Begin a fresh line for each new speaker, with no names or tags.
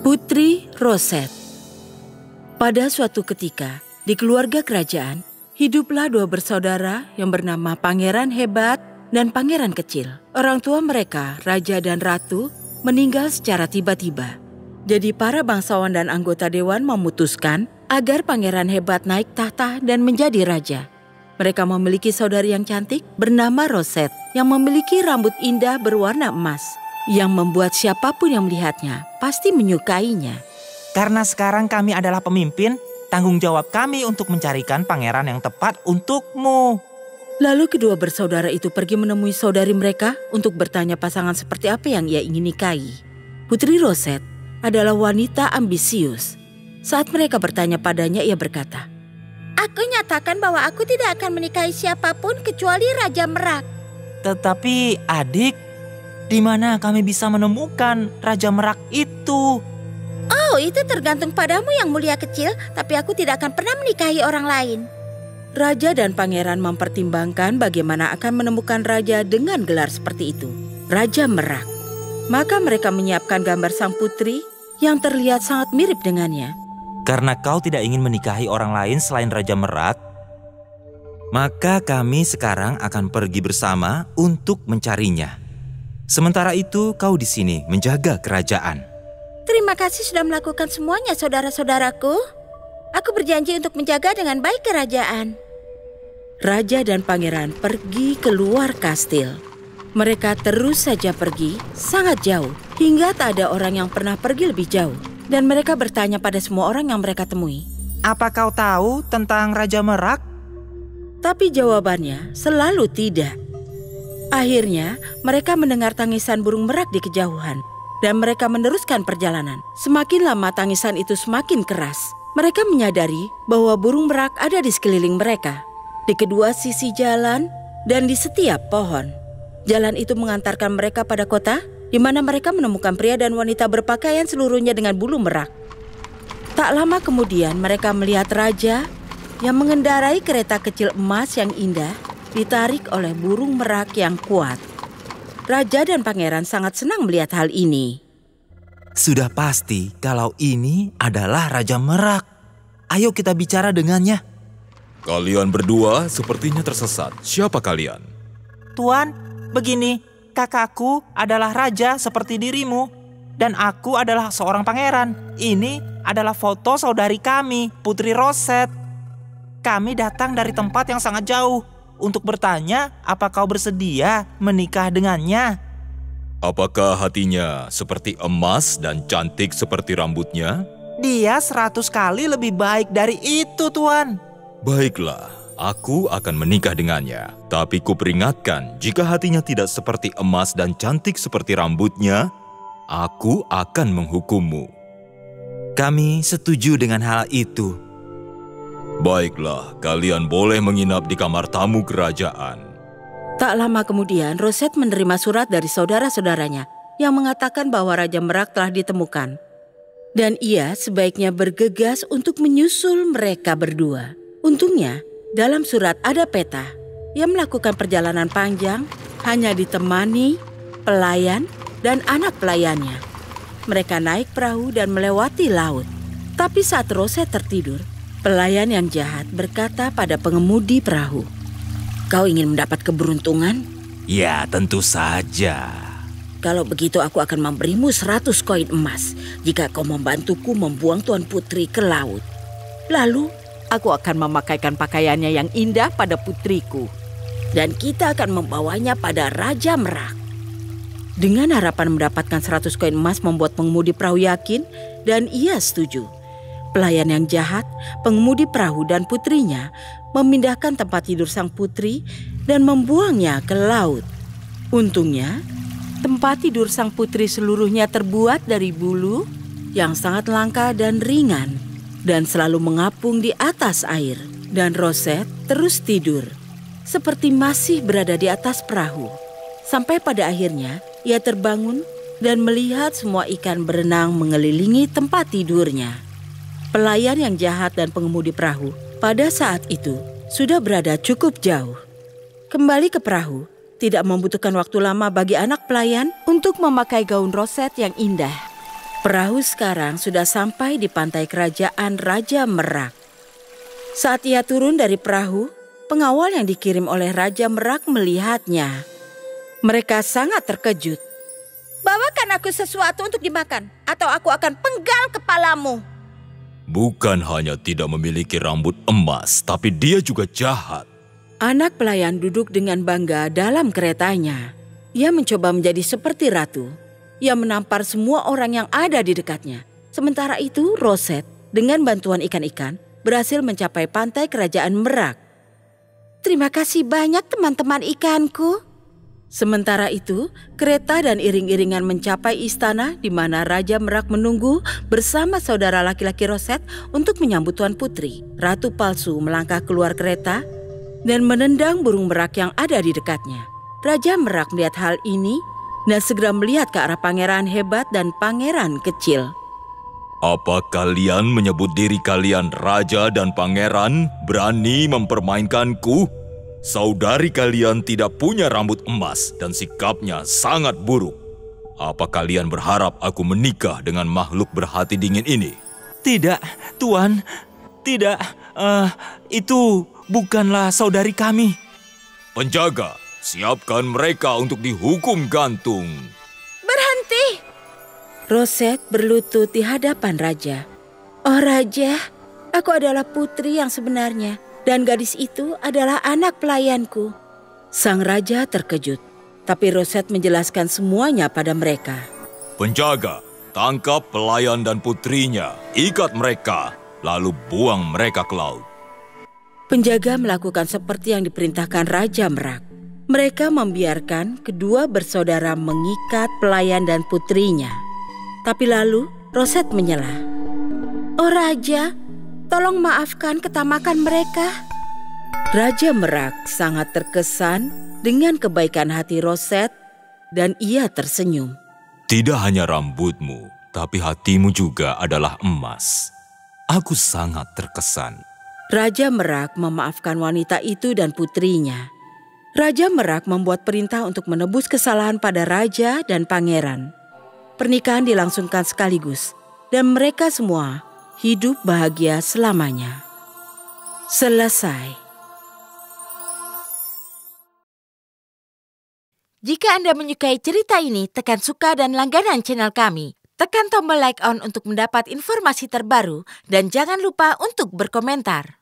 Putri Roset. Pada suatu ketika, di keluarga kerajaan, hiduplah dua bersaudara yang bernama Pangeran Hebat dan Pangeran Kecil. Orang tua mereka, Raja dan Ratu, meninggal secara tiba-tiba. Jadi para bangsawan dan anggota dewan memutuskan agar Pangeran Hebat naik tahta dan menjadi raja. Mereka memiliki saudari yang cantik bernama Roset yang memiliki rambut indah berwarna emas, yang membuat siapapun yang melihatnya pasti menyukainya.
Karena sekarang kami adalah pemimpin, tanggung jawab kami untuk mencarikan pangeran yang tepat untukmu.
Lalu kedua bersaudara itu pergi menemui saudari mereka untuk bertanya pasangan seperti apa yang ia ingin nikahi. Putri Roset adalah wanita ambisius. Saat mereka bertanya padanya, ia berkata,
"Aku nyatakan bahwa aku tidak akan menikahi siapapun kecuali Raja Merak."
Tetapi adik, di mana kami bisa menemukan Raja Merak itu?
"Oh, itu tergantung padamu yang mulia kecil, tapi aku tidak akan pernah menikahi orang lain."
Raja dan pangeran mempertimbangkan bagaimana akan menemukan raja dengan gelar seperti itu, Raja Merak. Maka mereka menyiapkan gambar sang putri yang terlihat sangat mirip dengannya.
Karena kau tidak ingin menikahi orang lain selain Raja Merak, maka kami sekarang akan pergi bersama untuk mencarinya. Sementara itu, kau di sini menjaga kerajaan.
Terima kasih sudah melakukan semuanya, saudara-saudaraku. Aku berjanji untuk menjaga dengan baik kerajaan.
Raja dan pangeran pergi keluar kastil. Mereka terus saja pergi sangat jauh, hingga tak ada orang yang pernah pergi lebih jauh. Dan mereka bertanya pada semua orang yang mereka temui,
"Apa kau tahu tentang Raja Merak?"
Tapi jawabannya selalu tidak. Akhirnya, mereka mendengar tangisan burung merak di kejauhan, dan mereka meneruskan perjalanan. Semakin lama tangisan itu semakin keras. Mereka menyadari bahwa burung merak ada di sekeliling mereka, di kedua sisi jalan dan di setiap pohon. Jalan itu mengantarkan mereka pada kota, di mana mereka menemukan pria dan wanita berpakaian seluruhnya dengan bulu merak. Tak lama kemudian, mereka melihat raja yang mengendarai kereta kecil emas yang indah, ditarik oleh burung merak yang kuat. Raja dan pangeran sangat senang melihat hal ini.
Sudah pasti kalau ini adalah Raja Merak. Ayo kita bicara dengannya.
Kalian berdua sepertinya tersesat. Siapa kalian?
Tuan, begini, kakakku adalah raja seperti dirimu, dan aku adalah seorang pangeran. Ini adalah foto saudari kami, Putri Roset. Kami datang dari tempat yang sangat jauh untuk bertanya, apa kau bersedia menikah dengannya?
Apakah hatinya seperti emas dan cantik seperti rambutnya?
Dia 100 kali lebih baik dari itu, Tuan.
Baiklah, aku akan menikah dengannya. Tapi kuperingatkan, jika hatinya tidak seperti emas dan cantik seperti rambutnya, aku akan menghukummu.
Kami setuju dengan hal itu.
Baiklah, kalian boleh menginap di kamar tamu kerajaan.
Tak lama kemudian, Roset menerima surat dari saudara-saudaranya yang mengatakan bahwa Raja Merak telah ditemukan. Dan ia sebaiknya bergegas untuk menyusul mereka berdua. Untungnya, dalam surat ada peta. Ia melakukan perjalanan panjang, hanya ditemani pelayan dan anak pelayannya. Mereka naik perahu dan melewati laut. Tapi saat Roset tertidur, pelayan yang jahat berkata pada pengemudi perahu, "Kau ingin mendapat keberuntungan?"
Ya, tentu saja.
"Kalau begitu aku akan memberimu 100 koin emas jika kau membantuku membuang Tuan Putri ke laut. Lalu aku akan memakaikan pakaiannya yang indah pada putriku, dan kita akan membawanya pada Raja Merak." Dengan harapan mendapatkan 100 koin emas membuat pengemudi perahu yakin, dan ia setuju. Pelayan yang jahat, pengemudi perahu dan putrinya memindahkan tempat tidur sang putri dan membuangnya ke laut. Untungnya, tempat tidur sang putri seluruhnya terbuat dari bulu yang sangat langka dan ringan dan selalu mengapung di atas air. Dan Roset terus tidur, seperti masih berada di atas perahu. Sampai pada akhirnya, ia terbangun dan melihat semua ikan berenang mengelilingi tempat tidurnya. Pelayan yang jahat dan pengemudi perahu pada saat itu sudah berada cukup jauh. Kembali ke perahu tidak membutuhkan waktu lama bagi anak pelayan untuk memakai gaun Roset yang indah. Perahu sekarang sudah sampai di pantai kerajaan Raja Merak. Saat ia turun dari perahu, pengawal yang dikirim oleh Raja Merak melihatnya. Mereka sangat terkejut.
Bawakan aku sesuatu untuk dimakan, atau aku akan penggal kepalamu.
Bukan hanya tidak memiliki rambut emas, tapi dia juga jahat.
Anak pelayan duduk dengan bangga dalam keretanya. Ia mencoba menjadi seperti ratu. Ia menampar semua orang yang ada di dekatnya. Sementara itu, Rosette dengan bantuan ikan-ikan berhasil mencapai pantai kerajaan Merak.
Terima kasih banyak teman-teman ikanku.
Sementara itu, kereta dan iring-iringan mencapai istana di mana Raja Merak menunggu bersama saudara laki-laki Rosette untuk menyambut Tuan Putri. Ratu palsu melangkah keluar kereta dan menendang burung merak yang ada di dekatnya. Raja Merak melihat hal ini dan segera melihat ke arah pangeran hebat dan pangeran kecil.
Apa kalian menyebut diri kalian raja dan pangeran berani mempermainkanku? Saudari kalian tidak punya rambut emas dan sikapnya sangat buruk. Apa kalian berharap aku menikah dengan makhluk berhati dingin ini?
Tidak, Tuan. Tidak, itu bukanlah saudari kami.
Penjaga, siapkan mereka untuk dihukum gantung.
Berhenti!
Rosette berlutut di hadapan Raja.
Oh Raja, aku adalah putri yang sebenarnya. Dan gadis itu adalah anak pelayanku.
Sang raja terkejut, tapi Rosette menjelaskan semuanya pada mereka.
Penjaga, tangkap pelayan dan putrinya, ikat mereka, lalu buang mereka ke laut.
Penjaga melakukan seperti yang diperintahkan Raja Merak. Mereka membiarkan kedua bersaudara mengikat pelayan dan putrinya. Tapi lalu Rosette menyela.
Oh Raja, tolong maafkan ketamakan mereka.
Raja Merak sangat terkesan dengan kebaikan hati Rosette dan ia tersenyum.
Tidak hanya rambutmu, tapi hatimu juga adalah emas. Aku sangat terkesan.
Raja Merak memaafkan wanita itu dan putrinya. Raja Merak membuat perintah untuk menebus kesalahan pada raja dan pangeran. Pernikahan dilangsungkan sekaligus dan mereka semua hidup bahagia selamanya. Selesai.
Jika Anda menyukai cerita ini, tekan suka dan langganan channel kami. Tekan tombol like on untuk mendapat informasi terbaru dan jangan lupa untuk berkomentar.